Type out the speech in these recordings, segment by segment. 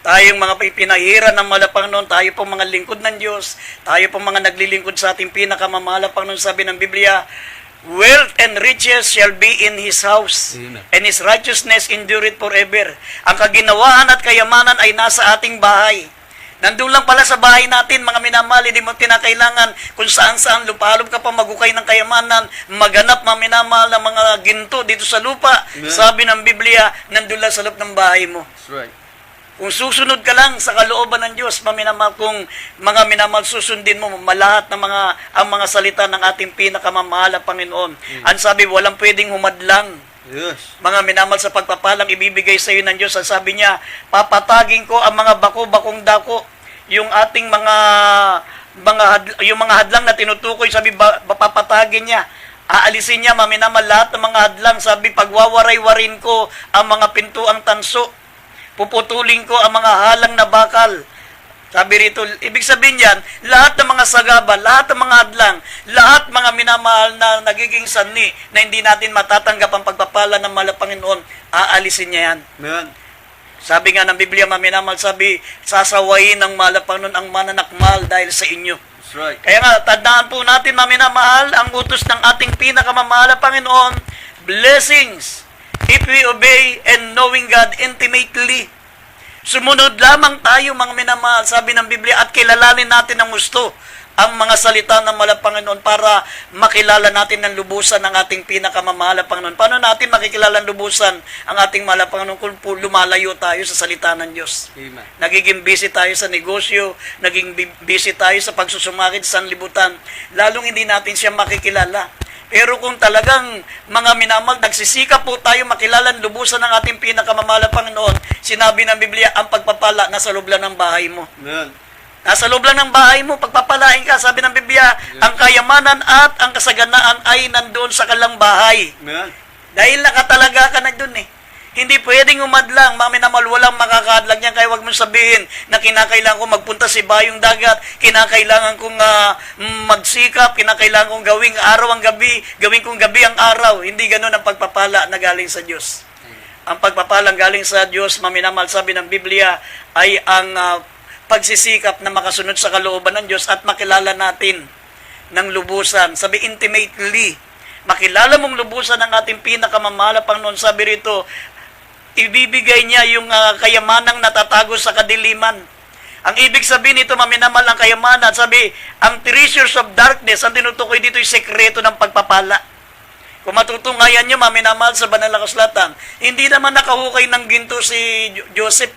tayong mga pinahiran ng Panginoon, tayo pong mga lingkod ng Diyos, tayo pong mga naglilingkod sa ating pinakamamahal na Panginoon. Sabi ng Biblia, wealth and riches shall be in His house, Amen. and His righteousness endureth forever. Ang kaginawaan at kayamanan ay nasa ating bahay. Nandun lang pala sa bahay natin, mga minamahal, hindi mo tinakailangan kung saan-saan lupalop ka pa magukay ng kayamanan, maganap, mga minamahal, ng mga ginto dito sa lupa. Amen. Sabi ng Biblia, nandun lang sa loob ng bahay mo. That's right. Kung susunod ka lang sa kalooban ng Diyos, maminamahal, kung mga minamahal, susundin mo malahat ng ang mga salita ng ating pinakamamahal na Panginoon. Ang sabi, walang pwedeng humadlang. Yes. Mga minamahal, sa pagpapalang ibibigay sa iyo ng Diyos. Ang sabi niya, papatagin ko ang mga bako-bakong dako, yung ating yung mga hadlang na tinutukoy, sabi, papatagin niya. Aalisin niya, mga minamahal, lahat ng mga hadlang. Sabi, pagwawaray-warin ko ang mga pintuang tanso. Puputulin ko ang mga halang na bakal. Sabi rito, ibig sabihin yan, lahat ng mga sagaba, lahat ng mga hadlang, lahat mga minamahal na nagiging sanhi na hindi natin matatanggap ang pagpapala ng mahal na Panginoon, aalisin niya yan. Amen. Sabi nga ng Biblia, mga minamahal, sabi, sasawayin ng mahal na Panginoon ang mananakmal dahil sa inyo. That's right. Kaya nga, tandaan po natin, mga minamahal, ang utos ng ating pinakamamahal na Panginoon, blessings, if we obey and knowing God intimately. Sumunod lamang tayo, mga minamahal, sabi ng Biblia, at kilalanin natin ng gusto ang mga salita ng mahal na Panginoon para makilala natin ng lubusan ng ating pinakamamahal na Panginoon. Paano natin makikilala ng lubusan ang ating mahal na Panginoon kung lumalayo tayo sa salita ng Diyos? Amen. Nagiging busy tayo sa negosyo, naging busy tayo sa pagsusumakit sa sanlibutan, lalong hindi natin siya makikilala. Pero kung talagang mga minamahal, nagsisikap po tayo makilala ang lubusan ng ating pinakamamahal na Panginoon, sinabi ng Biblia, ang pagpapala nasa loob lang ng bahay mo. Amen. Nasa loob lang ng bahay mo, pagpapalain ka. Sabi ng Biblia, ang kayamanan at ang kasaganaan ay nandoon sa kalang bahay. Amen. Dahil nakatalaga ka na doon eh. Hindi pwedeng umadlang, mga minamahal, walang makakadlag niyan. Kaya wag mong sabihin na kinakailangan kong magpunta sa bayong dagat, kinakailangan kong magsikap, kinakailangan kong gawing araw ang gabi, gawin kong gabi ang araw. Hindi ganoon ang pagpapala na galing sa Diyos. Ang pagpapalang galing sa Diyos, mga minamahal, sabi ng Biblia, ay ang pagsisikap na makasunod sa kalooban ng Diyos at makilala natin ng lubusan. Sabi, intimately, makilala mong lubusan ng ating pinakamamahal na Panginoon. Sabi rito, ibibigay niya yung kayamanang natatago sa kadiliman. Ang ibig sabihin nito, maminamal ang kayamanan. Sabi, ang treasures of darkness, ang tinutukoy dito yung sekreto ng pagpapala. Kung matutunghayan nyo, maminamal sa banal na kasulatan, hindi naman nakahukay ng ginto si Joseph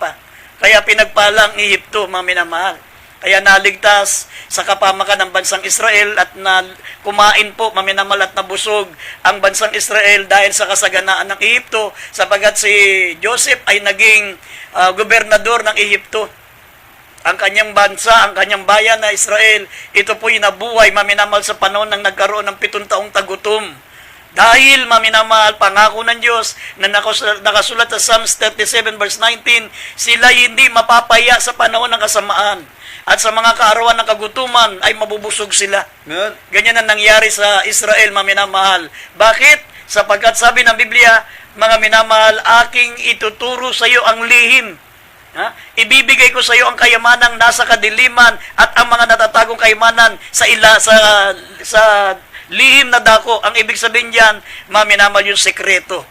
Kaya pinagpala ang Ehipto, maminamahal. Kaya naligtas sa kapamakan ng bansang Israel at na kumain po, maminamal at nabusog ang bansang Israel dahil sa kasaganaan ng Ehipto, sapagat si Joseph ay naging gobernador ng Ehipto. Ang kanyang bansa, ang kanyang bayan na Israel, ito po nabuhay, maminamal, sa panahon ng nagkaroon ng 7 taong tagutom. Dahil, maminamahal, pangako ng Diyos na nakasulat sa Psalms 37 verse 19, sila hindi mapapaya sa panahon ng kasamaan. At sa mga kaarawan ng kagutuman ay mabubusog sila. Amen. Ganyan ang nangyari sa Israel, maminamahal. Bakit? Sapagkat sabi ng Biblia, mga minamahal, aking ituturo sa iyo ang lihim. Ibibigay ko sa iyo ang kayamanang nasa kadiliman at ang mga natatagong kayamanan sa lihim na dako. Ang ibig sabihin diyan, maminamal, yung sekreto.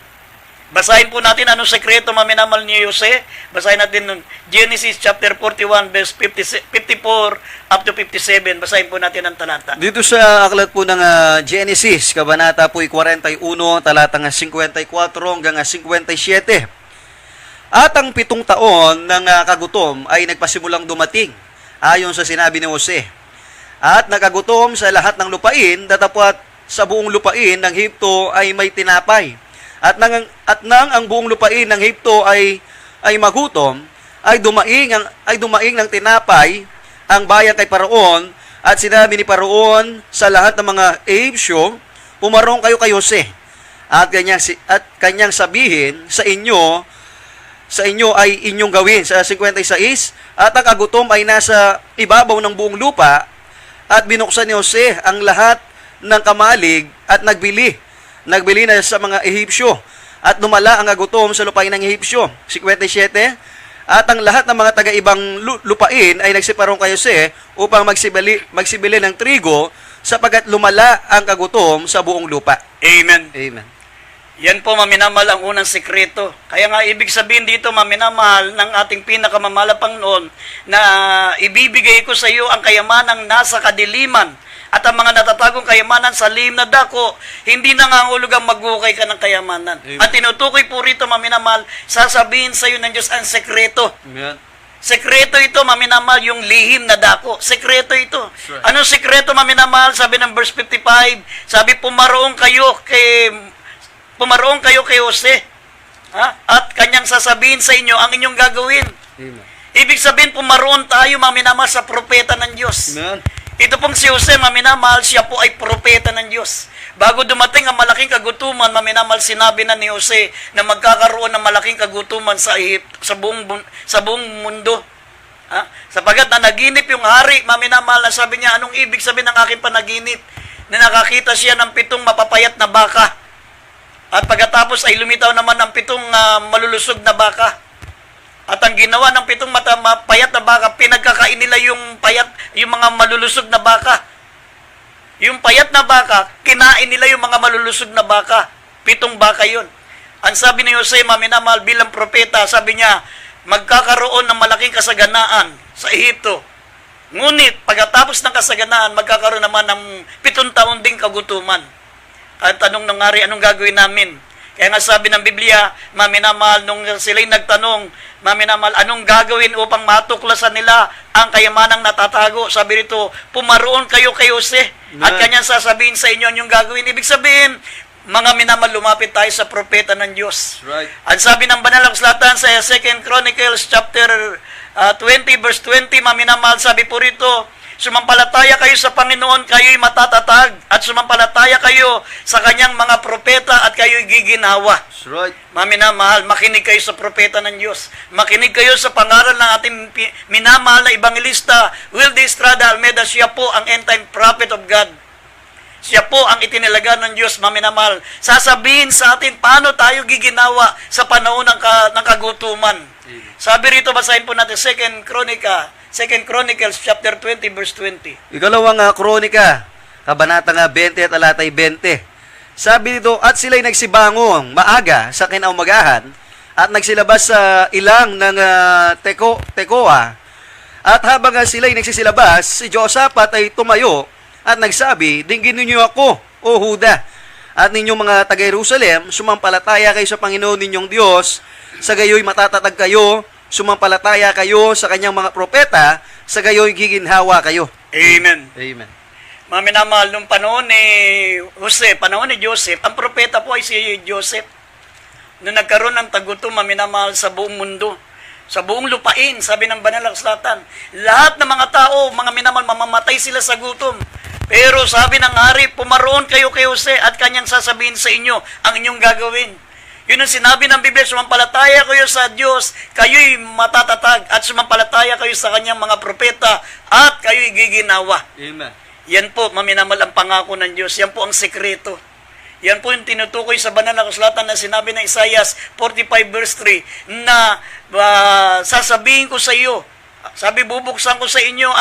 Basahin po natin anong sekreto, maminamal, ni Jose. Basahin natin nun, Genesis chapter 41 verse 54 up to 57. Basahin po natin ang talata. Dito sa aklat po ng Genesis, kabanata po 41, talatang 54 hanggang 57. At ang 7 taon ng kagutom ay nagpasimulang dumating, ayon sa sinabi ni Jose. At nakagutom sa lahat ng lupain, datapwat sa buong lupain ng Ehipto ay may tinapay. At nang ang buong lupain ng Ehipto ay magutom, ay dumaing ng tinapay ang bayan kay Paraon, at sinabi ni Paraon sa lahat ng mga Ehipsyo, pumarong kayo kay Jose, at kanyang sabihin sa inyo ay inyong gawin. Sa 56, at ang kagutom ay nasa ibabaw ng buong lupa, at binuksan ni Jose ang lahat ng kamalig at nagbili na sa mga Ehipsyo, at lumala ang kagutom sa lupain ng Ehipsyo. 57, At ang lahat ng mga taga-ibang lupain ay nagsiparong kay Jose upang magsibili ng trigo sapagat lumala ang kagutom sa buong lupa. Amen. Amen. Yan po, maminamahal, ang unang sikreto. Kaya nga, ibig sabihin dito, maminamahal, ng ating pinakamamahal na Panginoon, na ibibigay ko sa iyo ang kayamanang nasa kadiliman at ang mga natatagong kayamanan sa lihim na dako, hindi nangangulugang maghukay ka ng kayamanan. Amen. At tinutukoy po rito, maminamahal, sasabihin sa iyo ng Diyos ang sekreto. Amen. Sekreto ito, maminamahal, yung lihim na dako. Sekreto ito. Right. Anong sekreto, maminamahal? Sabi ng verse 55, sabi, pumaroon kayo kay Jose. Ha? At kanyang sasabihin sa inyo ang inyong gagawin. Amen. Ibig sabihin, pumaroon tayo, maminamahal, sa propeta ng Diyos. Amen. Ito pong si Jose, maminamahal, siya po ay propeta ng Diyos. Bago dumating ang malaking kagutuman, maminamahal, sinabi na ni Jose na magkakaroon ng malaking kagutuman sa buong mundo. Ha? Sapagat na naginip yung hari, maminamahal, na sabi niya, anong ibig sabihin ng aking panaginip? Na nakakita siya ng 7 mapapayat na baka. At pagkatapos ay lumitaw naman ng 7 malulusog na baka. At ang ginawa ng 7 mapayat na baka, pinagkakain nila yung mga malulusog na baka. Yung payat na baka, kinain nila yung mga malulusog na baka. 7 baka yun. Ang sabi ni Jose, maminamahal, bilang propeta, sabi niya, magkakaroon ng malaking kasaganaan sa Ehipto. Ngunit, pagkatapos ng kasaganaan, magkakaroon naman ng 7 taon ding kagutuman. At tanong ng hari, anong gagawin namin? Kaya nga sabi ng Biblia, maminamahal, nung sila'y nagtanong, maminamahal, anong gagawin upang matuklasan nila ang kayamanang natatago? Sabi rito, pumaroon kayo kay Jose at kanyang sasabihin sa inyo yung gagawin. Ibig sabihin, mga minamahal, lumapit tayo sa propeta ng Diyos. Right. Ang sabi ng banal na kasulatan sa 2 Chronicles chapter 20 verse 20, maminamahal, sabi po rito, sumampalataya kayo sa Panginoon, kayo'y matatatag, at sumampalataya kayo sa kanyang mga propeta at kayo'y giginawa. That's right. Maminamahal, makinig kayo sa propeta ng Diyos. Makinig kayo sa pangaral ng ating minamahal na ebangelista, Will de Estrada Almeda. Siya po ang end-time prophet of God. Siya po ang itinilaga ng Diyos, maminamahal. Sasabihin sa atin, paano tayo giginawa sa panahon ng kagutuman. Sabi rito, basahin po natin 2 Chronicles chapter 20 verse 20. Ikalawang kronika, kabanata 20 at talatay 20. Sabi dito, at sila'y nagsibangong maaga sa kinaumagahan at nagsilabas sa ilang ng Tekoa. At habang sila'y nagsisilabas, si Josaphat ay tumayo at nagsabi, dinggin ninyo ako, O Huda, at ninyong mga taga-Jerusalem, sumampalataya kayo sa Panginoon ninyong Diyos, sa gayo'y matatatag kayo, sumampalataya kayo sa kanyang mga propeta, sa gayo'y giginhawa kayo. Amen. Amen. Maminamahal, nung panahon ni Jose, panahon ni Joseph, ang propeta po ay si Joseph. Nung nagkaroon ng tagutom, maminamahal, sa buong mundo, sa buong lupain, sabi ng banal na kasulatan, lahat ng mga tao, mga minamahal, mamamatay sila sa gutom. Pero sabi ng hari, pumaroon kayo kay Jose at kanyang sasabihin sa inyo ang inyong gagawin. Yun ang sinabi ng Biblia, sumampalataya kayo sa Diyos, kayo'y matatatag, at sumampalataya kayo sa kanyang mga propeta, at kayo'y giginawa. Amen. Yan po, maminamal, ang pangako ng Diyos. Yan po ang sekreto. Yan po yung tinutukoy sa banal na kasulatan na sinabi ng Isaias 45 verse 3, na sasabihin ko sa iyo, sabi, bubuksan ko sa inyo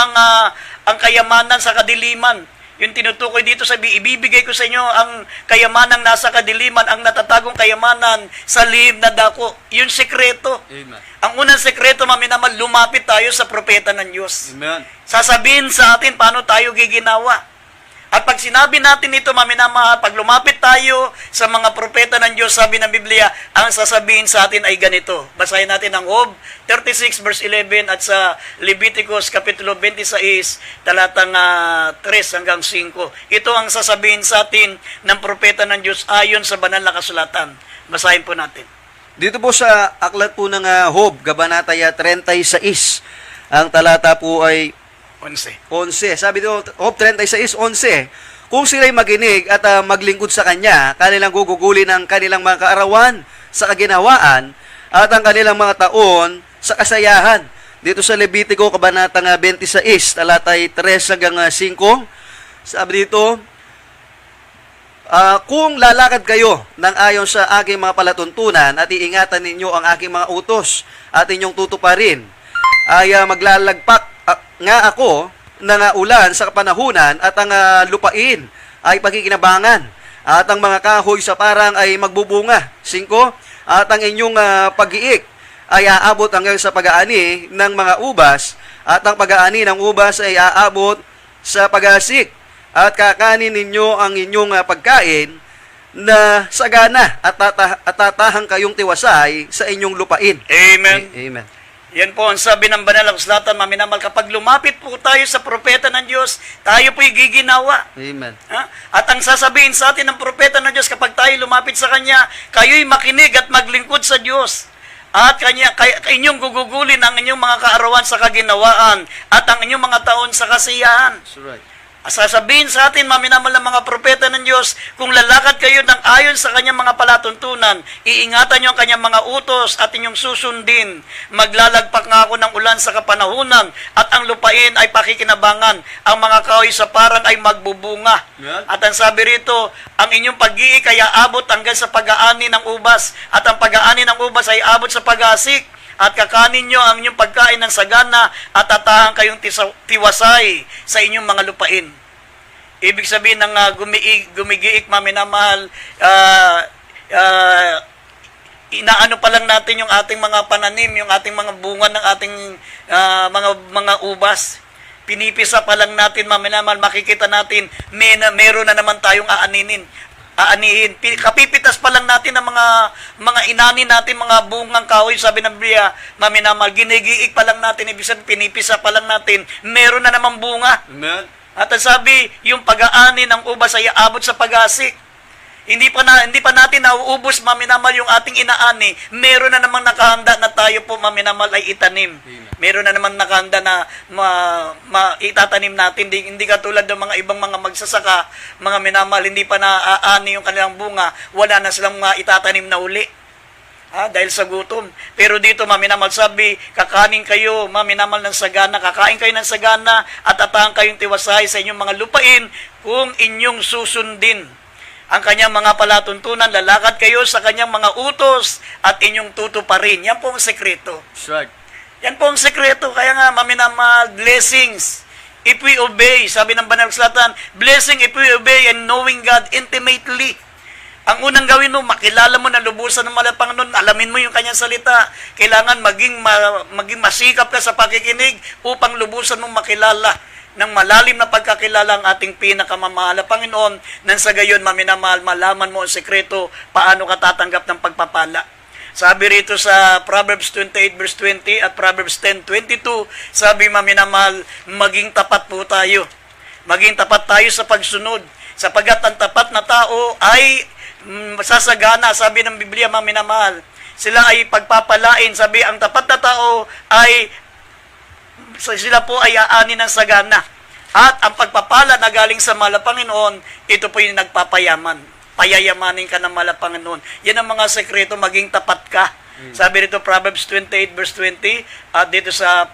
ang kayamanan sa kadiliman. Yung tinutukoy dito, sabi, ibibigay ko sa inyo ang kayamanang nasa kadiliman, ang natatagong kayamanan sa lihim na dako. Yung sekreto. Amen. Ang unang sekreto, maminamal, lumapit tayo sa propeta ng Diyos. Amen. Sasabihin sa atin paano tayo giginawa. At pag sinabi natin ito, maminamahal, pag lumapit tayo sa mga propeta ng Diyos, sabi ng Biblia, ang sasabihin sa atin ay ganito. Basahin natin ang Job 36 verse 11 at sa Leviticus kapitulo 26 talatang 3 hanggang 5. Ito ang sasabihin sa atin ng propeta ng Diyos ayon sa banal na kasulatan. Basahin po natin. Dito po sa aklat po ng Job, kabanata 36, ang talata po ay 11. 11. Sabi dito, Job 36:11, kung sila'y maginig at maglingkod sa Kanya, kanilang gugugulin ang kanilang mga kaarawan sa kaginawaan at ang kanilang mga taon sa kasayahan. Dito sa Levitico, kabanata 26, talatay 3 hanggang 5, sabi dito, Kung lalakad kayo ng ayon sa aking mga palatuntunan at iingatan ninyo ang aking mga utos at inyong tutuparin, ay maglalagpak nga ako ng ulan sa kapanahunan at ang lupain ay pagkikinabangan at ang mga kahoy sa parang ay magbubunga. 5. At ang inyong pag-iik ay aabot hanggang sa pag-aani ng mga ubas at ang pag-aani ng ubas ay aabot sa pag-asik at kakanin ninyo ang inyong pagkain na sagana at tatahang kayong tiwasay sa inyong lupain. Amen. Amen. Yan po ang sabi ng banal na kasulatan, maminamal, kapag lumapit po tayo sa propeta ng Diyos, tayo po'y giginawa. Amen. Ha? At ang sasabihin sa atin ng propeta ng Diyos, kapag tayo lumapit sa Kanya, kayo'y makinig at maglingkod sa Diyos. At inyong gugugulin ang inyong mga kaarawan sa kaginawaan at ang inyong mga taon sa kasiyahan. That's right. Sasabihin sa atin, maminamal ng mga propeta ng Diyos, kung lalakad kayo ng ayon sa kanyang mga palatuntunan, iingatan nyo ang kanyang mga utos at inyong susundin. Maglalagpak nga ako ng ulan sa kapanahunan at ang lupain ay pakikinabangan. Ang mga kahoy sa parang ay magbubunga. Yan. At ang sabi rito, ang inyong pag-iik ay aabot hanggang sa pag-aani ng ubas at ang pag-aani ng ubas ay aabot sa pag-asik. At kakanin nyo ang inyong pagkain ng sagana at tatahan kayong tiwasay sa inyong mga lupain. Ibig sabihin ng gumigiik, maminamahal, inaano pa lang natin yung ating mga pananim, yung ating mga bunga ng ating mga ubas. Pinipisa pa lang natin, maminamahal, makikita natin, meron na naman tayong aanihin. Kapipitas pa lang natin ng mga inani natin, mga bungang kahoy, sabi ng Biblia, maminamal, ginigiik pa lang natin, ibig sabihin, pinipisa pa lang natin, meron na namang bunga. Amen. At ang sabi, yung pag-aani ng ubas ay aabot sa pag-asik. Hindi pa natin nauubos, maminamal, yung ating inaani, meron na namang nakahanda na tayo po, maminamal, ay itanim. Meron na namang nakahanda na itatanim natin. Hindi katulad ng mga ibang mga magsasaka, mga minamal, hindi pa naaani yung kanilang bunga, wala na silang itatanim na uli. Dahil sa gutom. Pero dito, maminamal, sabi, kakanin kayo, maminamal, ng sagana, kakain kayo ng sagana, at atahan kayong tiwasay sa inyong mga lupain kung inyong susundin ang kanyang mga palatuntunan, lalakad kayo sa kanyang mga utos at inyong tutuparin. Yan po ang sekreto. That's right. Yan po ang sekreto. Kaya nga, maminamal, blessings if we obey. Sabi ng banal na kasulatan, blessing if we obey and knowing God intimately. Ang unang gawin mo, makilala mo na lubusan ng mahal na Panginoon, alamin mo yung kanyang salita. Kailangan maging masikap ka sa pakikinig upang lubusan mong makilala ng malalim na pagkakilala ang ating pinakamamahal na Panginoon, nang sa gayon, maminamahal, malaman mo ang sekreto paano ka tatanggap ng pagpapala. Sabi rito sa Proverbs 28 verse 20 at Proverbs 10:22, sabi, maminamahal, maging tapat po tayo. Maging tapat tayo sa pagsunod, sapagkat ang tapat na tao ay sasagana, sabi ng Biblia, maminamahal. Sila ay pagpapalain, sabi, ang tapat na tao ay sila po ay aani ng sagana. At ang pagpapala na galing sa mahal na Panginoon, ito po yung nagpapayaman. Payayamanin ka ng mahal na Panginoon. Yan ang mga sekreto, maging tapat ka. Sabi rito, Proverbs 28 verse 20, at dito sa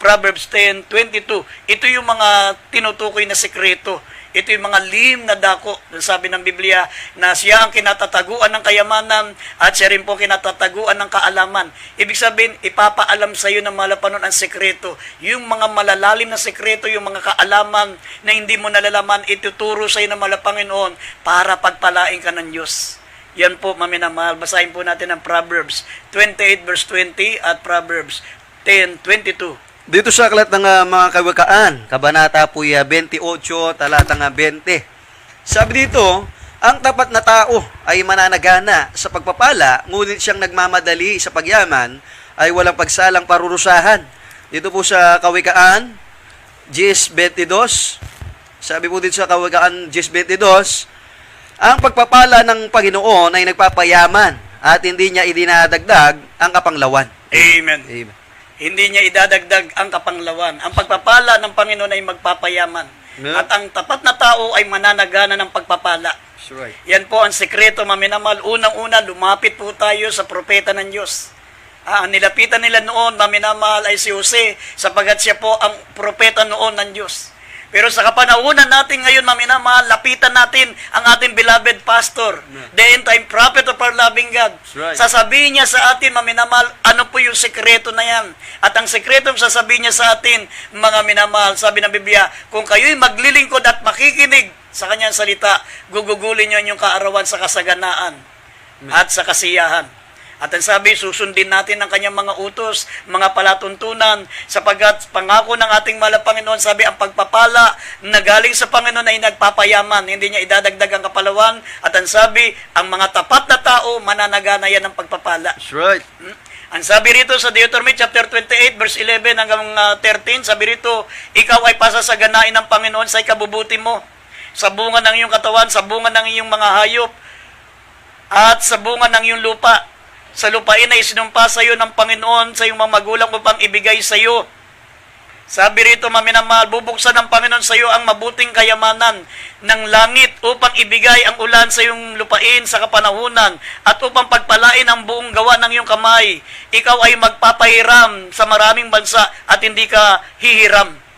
Proverbs 10:22, ito yung mga tinutukoy na sekreto. Ito yung mga lihim na dako. Sabi ng Biblia na siya ang kinatataguan ng kayamanan at siya rin po kinatataguan ng kaalaman. Ibig sabihin, ipapaalam sa iyo ng mahal na Panginoon ang sekreto. Yung mga malalalim na sekreto, yung mga kaalaman na hindi mo nalalaman, ituturo sa iyo ng mahal na Panginoon para pagpalain ka ng Diyos. Yan po, maminamahal. Basahin po natin ang Proverbs 28 verse 20 at Proverbs 10:22. Dito sa aklat ng mga kawikaan, Kabanata po 28, talatang 20. Sabi dito, ang tapat na tao ay mananagana sa pagpapala, ngunit siyang nagmamadali sa pagyaman ay walang pagsalang parurusahan. Dito po sa kawikaan, 10:22, sabi po dito sa kawikaan 10:22, ang pagpapala ng Panginoon ay nagpapayaman at hindi niya idinadagdag ang kapanglawan. Amen. Amen. Hindi niya idadagdag ang kapanglawan. Ang pagpapala ng Panginoon ay magpapayaman. Yeah. At ang tapat na tao ay mananagana ng pagpapala. That's right. Yan po ang sekreto, maminamal. Unang-una, lumapit po tayo sa propeta ng Diyos. Ang nilapitan nila noon, maminamal, ay si Jose, sapagat siya po ang propeta noon ng Diyos. Pero sa kapanahunan natin ngayon, maminamahal, lapitan natin ang ating beloved pastor, the end-time prophet of our loving God. right. Sasabihin niya sa atin, maminamahal, ano po yung sekreto na yan. At ang sekreto sasabihin niya sa atin, mga minamahal, sabi ng Biblia, kung kayo'y maglilingkod at makikinig sa kanyang salita, gugugulin niyo yung kaarawan sa kasaganaan at sa kasiyahan. At ang sabi, susundin natin ang kanyang mga utos, mga palatuntunan, sapagkat pangako ng ating mahal na Panginoon, sabi, ang pagpapala na galing sa Panginoon ay nagpapayaman, hindi niya idadagdag ang kapalawan. At ang sabi, ang mga tapat na tao, mananagana yan ng pagpapala. That's right. Ang sabi rito sa Deuteronomy chapter 28, verse 11 hanggang 13, sabi rito, ikaw ay pasasaganain ng Panginoon sa ikabubuti mo, sa bunga ng iyong katawan, sa bunga ng iyong mga hayop, at sa bunga ng iyong lupa. Sa lupain ay sinumpa sa iyo ng Panginoon sa iyong mga magulang upang ibigay sa iyo. Sabi rito, maminamahal, bubuksan ng Panginoon sa iyo ang mabuting kayamanan ng langit upang ibigay ang ulan sa iyong lupain sa kapanahunan at upang pagpalain ang buong gawa ng iyong kamay. Ikaw ay magpapahiram sa maraming bansa at hindi ka hihiram.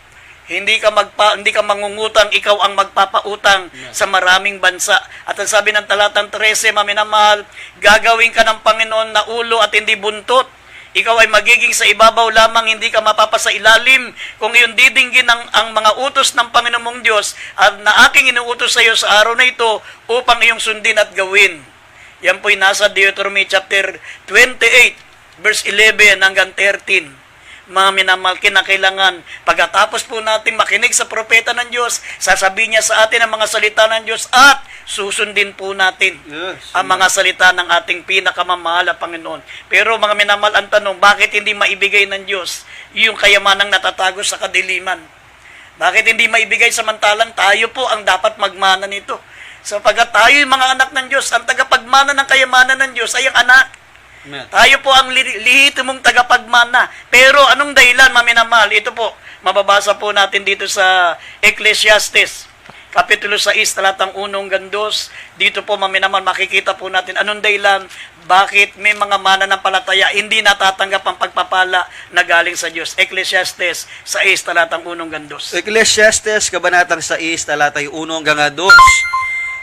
Hindi ka mangungutang, ikaw ang magpapautang sa maraming bansa. At ang sabi ng talatang 13, maminamahal, gagawin ka ng Panginoon na ulo at hindi buntot. Ikaw ay magiging sa ibabaw lamang, hindi ka mapapasa ilalim. Kung iyon didinggin ang mga utos ng Panginoon mong Diyos at na aking inuutos sa iyo sa araw na ito upang iyong sundin at gawin. Yan po'y nasa Deuteronomy chapter 28, verse 11 hanggang 13. Mga minamahal, kinakailangan pagkatapos po natin makinig sa propeta ng Diyos, sasabihin niya sa atin ang mga salita ng Diyos at susundin po natin ang mga salita ng ating pinakamamahal na Panginoon. Pero mga minamahal, ang tanong, bakit hindi maibigay ng Diyos yung kayamanang natatago sa kadiliman? Bakit hindi maibigay samantalang tayo po ang dapat magmana nito? Sapagkat tayo yung mga anak ng Diyos, ang tagapagmana ng kayamanan ng Diyos ay ang anak. Amen. Tayo po ang lihitimong tagapagmana. Pero anong dahilan, maminamahal? Ito po, mababasa po natin dito sa Ecclesiastes, Kapitulo 6, talatang 1 hanggang 2. Dito po, maminamahal, makikita po natin anong dahilan, bakit may mga mananampalataya hindi natatanggap ang pagpapala na galing sa Diyos. Ecclesiastes 6, talatang 1 hanggang 2. Ecclesiastes, kabanatang 6, talatay 1 hanggang 2.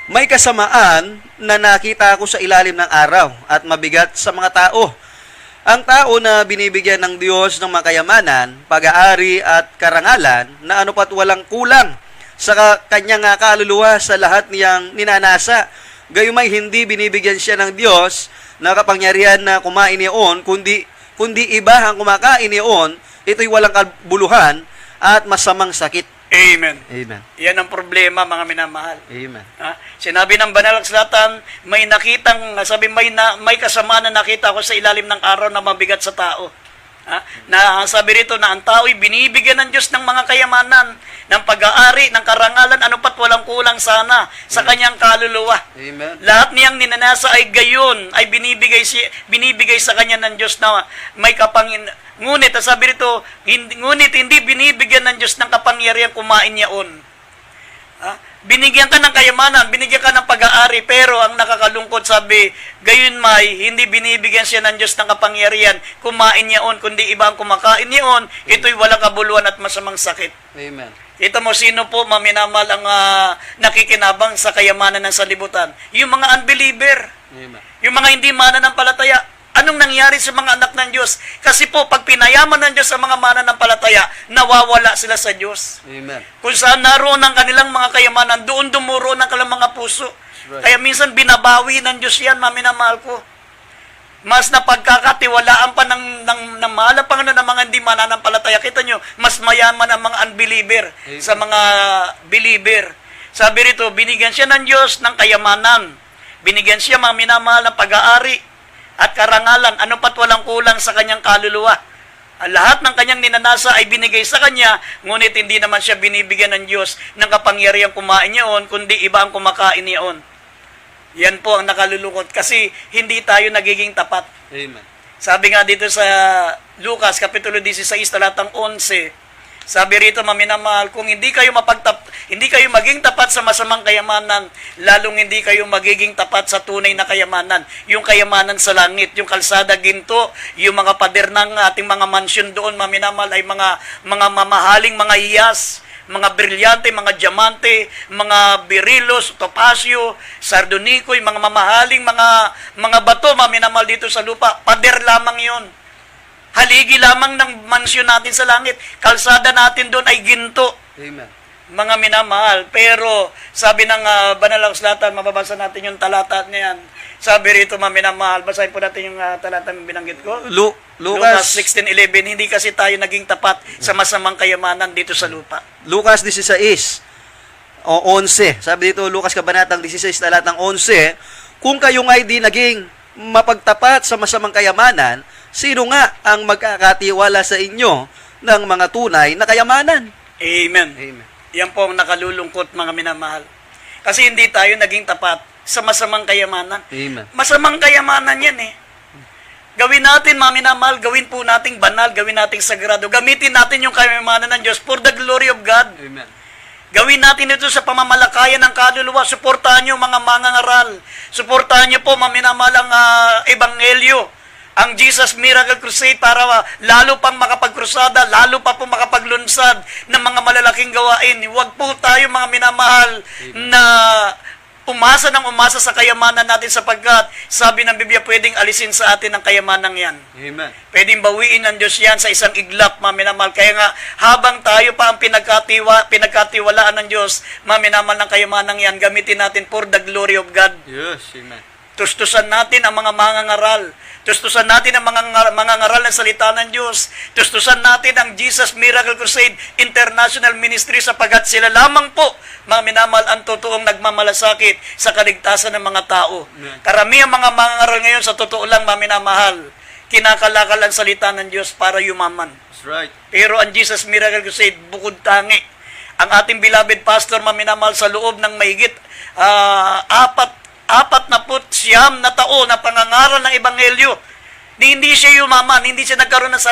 May kasamaan na nakita ko sa ilalim ng araw at mabigat sa mga tao. Ang tao na binibigyan ng Diyos ng makayamanan, pag-aari at karangalan na anupat walang kulang sa kanyang kaluluwa sa lahat niyang ninanasa. Gayumay hindi binibigyan siya ng Diyos na kapangyarihan na kumain niyon, kundi iba ang kumakain niyon, ito'y walang kabuluhan at masamang sakit. Amen. Amen. Yan ang problema, mga minamahal. Amen. Sinabi ng banal na kasulatan, may kasama na nakita ko sa ilalim ng araw na mabigat sa tao. Na sabi rito na ang tao'y binibigyan ng Diyos ng mga kayamanan, ng pag-aari, ng karangalan, ano pat walang kulang sana sa kanyang kaluluwa. Amen. Lahat niyang ninanasa ay gayon, ay binibigay sa kanya ng Diyos na may ngunit, sabi rito, ngunit hindi binibigyan ng Diyos ng kapangyarihan kumain niyaon. Binigyan ka ng kayamanan, binigyan ka ng pag-aari, pero ang nakakalungkot, sabi, gayon may, hindi binibigyan siya ng Diyos ng kapangyarihan kumain niyaon, kundi iba ang kumakain niyaon, ito'y walang kabuluhan at masamang sakit. Amen. Kita mo, sino po, maminamal, ang nakikinabang sa kayamanan ng salibutan? Yung mga unbeliever. Amen. Yung mga hindi mananampalataya. Anong nangyari sa mga anak ng Diyos? Kasi po, pag pinayaman ng Diyos sa mga mananampalataya, nawawala sila sa Diyos. Amen. Kung saan naroon ang kanilang mga kayamanan, doon dumuro ng kanilang mga puso. Right. Kaya minsan binabawi ng Diyos yan, maminamahal ko. Mas napagkakatiwalaan pa ng mahal na Panginoon ng mga hindi mananampalataya. Kita nyo, mas mayaman ang mga unbeliever sa mga believer. Sabi rito, binigyan siya ng Diyos ng kayamanan. Binigyan siya, mga minamahal, ng pag-aari at karangalan, ano pat walang kulang sa kanyang kaluluwa. Ang lahat ng kanyang ninanasa ay binigay sa kanya, ngunit hindi naman siya binibigyan ng Diyos ng kapangyarihang kumain niyon, kundi iba ang kumakain niyon. Yan po ang nakalulungkot kasi hindi tayo nagiging tapat. Amen. Sabi nga dito sa Lucas, Kapitulo 16, talatang 11, sabi rito, maminamahal, kung hindi kayo maging tapat sa masamang kayamanan, lalong hindi kayo magiging tapat sa tunay na kayamanan. Yung kayamanan sa langit, yung kalsada ginto, yung mga pader ng ating mga mansyon doon, maminamahal, ay mga mamahaling mga hiyas, mga brilyante, mga diamante, mga berilos, topasyo, sardonicoy, mga mamahaling mga bato, maminamal dito sa lupa. Pader lamang yon. Haligi lamang ng mansyon natin sa langit. Kalsada natin doon ay ginto. Amen. Mga minamahal. Pero sabi ng Banal na Kasulatan, mababasa natin yung talata niyan. Sabi rito, mga minamahal, basahin po natin yung talata ng binanggit ko. Lucas 16:11, hindi kasi tayo naging tapat sa masamang kayamanan dito sa lupa. Lucas 16 o 11. Sabi dito, Lucas Kabanatang 16, talatang 11, kung kayo nga'y di naging mapagtapat sa masamang kayamanan, sino nga ang magkakatiwala sa inyo ng mga tunay na kayamanan? Amen. Amen. Yan po ang nakalulungkot, mga minamahal. Kasi hindi tayo naging tapat sa masamang kayamanan. Amen. Masamang kayamanan yan eh. Gawin natin, mga minamahal, gawin po nating banal, gawin nating sagrado. Gamitin natin yung kayamanan ng Diyos for the glory of God. Amen. Gawin natin ito sa pamamalakayan ng kaluluwa. Suportahan nyo mga mangangaral. Suportahan nyo po, mga minamahal, ang ebanghelyo. Ang Jesus Miracle Crusade para lalo pang makapagkrusada, lalo pa po makapaglunsad ng mga malalaking gawain. Huwag po tayo, mga minamahal, na umasa sa kayamanan natin sapagkat sabi ng Biblia, pwedeng alisin sa atin ang kayamanang yan. Amen. Pwedeng bawiin ng Diyos yan sa isang iglap, mga minamahal. Kaya nga, habang tayo pa ang pinagkatiwalaan ng Diyos, mga minamahal, ng kayamanang yan, gamitin natin for the glory of God. Yes, amen. Tustusan natin ang mga mangangaral. Tustusan natin ang mga ngaral ng salita ng Diyos. Tustusan natin ang Jesus Miracle Crusade International Ministry sapagkat sila lamang po, mga minamahal, ang totoong nagmamalasakit sa kaligtasan ng mga tao. Amen. Karamihan mga mangangaral ngayon, sa totoo lang, mga minamahal, kinakalakal ang salita ng Diyos para yumaman. That's right. Pero ang Jesus Miracle Crusade, bukod tangi. Ang ating beloved pastor, mga minamahal, sa loob ng mahigit 49 na taon na pangangaral ng ebanghelyo, hindi siya yumaman, hindi siya nagkaroon ng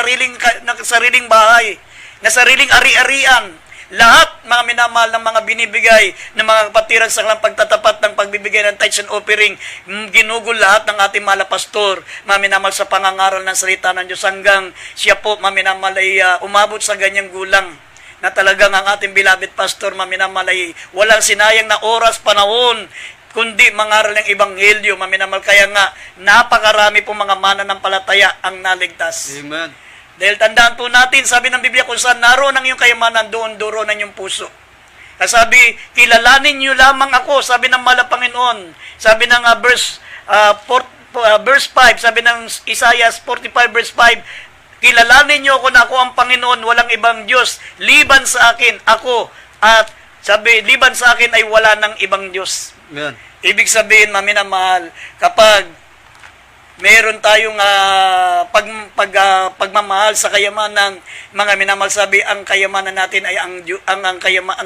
sariling bahay, na sariling ari-arian. Lahat, mga minamahal, ng mga binibigay ng mga kapatiran sa kanilang pagtatapat ng pagbibigay ng tithes and offering, ginugol lahat ng ating mahal na pastor, mga minamahal, sa pangangaral ng salita ng Diyos hanggang siya po, mga minamahal, ay umabot sa ganyang gulang na talagang ang ating beloved pastor, mga minamahal, ay walang sinayang na oras, panahon, kundi mangaral ng ebanghelyo, mga minamahal. Kaya nga, napakarami po mga mananampalataya ang naligtas. Amen. Dahil tandaan po natin, sabi ng Biblia, kung saan naroon ang iyong kayamanan, doon ang iyong puso. Sabi, kilalanin niyo lamang ako, sabi ng mahal na Panginoon. Sabi ng verse 5, sabi ng Isaiah 45 verse 5, kilalanin niyo ako na ako ang Panginoon, walang ibang Diyos, liban sa akin, ako, at sabi, liban sa akin ay wala ng ibang Diyos. Amen. Ibig sabihin, mga minamahal, kapag meron tayong pagmamahal sa kayamanan, mga minamahal, sabi, ang kayamanan natin ay ang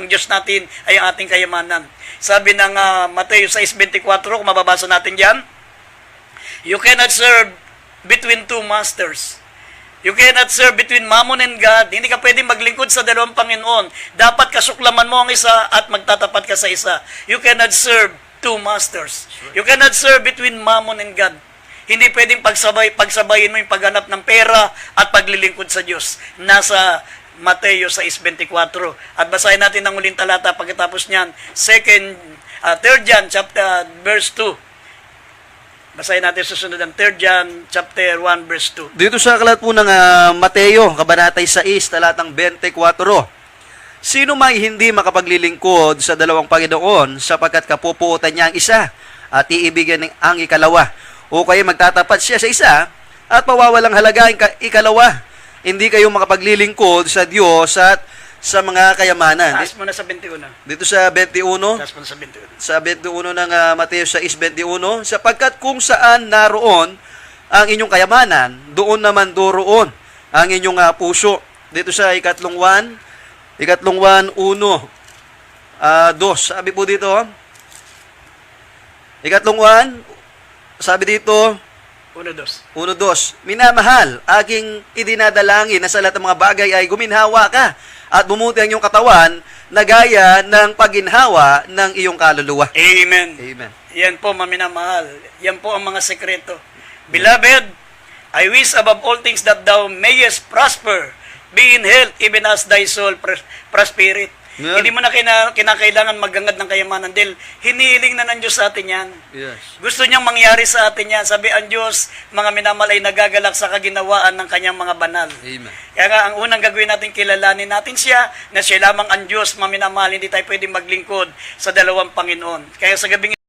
Diyos natin ay ang ating kayamanan. Sabi ng Mateo 6:24, kung mababasa natin diyan, you cannot serve between two masters. You cannot serve between Mammon and God. Hindi ka pwedeng maglingkod sa dalawang Panginoon. Dapat kasuklaman mo ang isa at magtatapat ka sa isa. You cannot serve two masters. You cannot serve between Mammon and God. Hindi pwedeng pagsabayin mo yung paghanap ng pera at paglilingkod sa Diyos. Nasa Mateo 6:24. At basahin natin ang uling talata pagkatapos niyan. 3 John chapter verse 2. Basahin natin susunod ang 3 John chapter 1 verse 2. Dito sa aklat po ng Mateo, Kabanatay 6, talatang 24. Sino may hindi makapaglilingkod sa dalawang Panginoon sapagkat kapupuotan niya ang isa at iibigin ang ikalawa? O kaya magtatapat siya sa isa at pawawalang halaga ang ikalawa. Hindi kayo makapaglilingkod sa Diyos at sa mga kayamanan. Taas mo na sa 21. Dito sa 21, Taas mo na sa 21. sa 21 ng Mateo 6:21, sapagkat kung saan naroon ang inyong kayamanan, doon naman doroon ang inyong puso. Dito sa ikatlong 1, 1, 2. Sabi po dito, ikatlong 1, sabi dito, 1-2. 1-2, minamahal, aking idinadalangin na sa lahat ng mga bagay ay guminhawa ka at bumuti ang iyong katawan na gaya ng paginhawa ng iyong kaluluwa. Amen. Amen. Yan po, maminamahal. Yan po ang mga sekreto. Beloved, I wish above all things that thou mayest prosper, be in health, even as thy soul prospereth. Yan. Hindi mo na kinakailangan maggangad ng kayamanan dahil hinihiling na ng Diyos sa atin yan. Yes. Gusto niyang mangyari sa atin yan. Sabi ang Diyos, mga minamahal ay nagagalak sa kaginawaan ng kanyang mga banal. Amen. Kaya nga, ang unang gagawin natin, kilalanin natin siya, na siya lamang ang Diyos, mga minamahal, hindi tayo pwedeng maglingkod sa dalawang Panginoon. Kaya sa gabing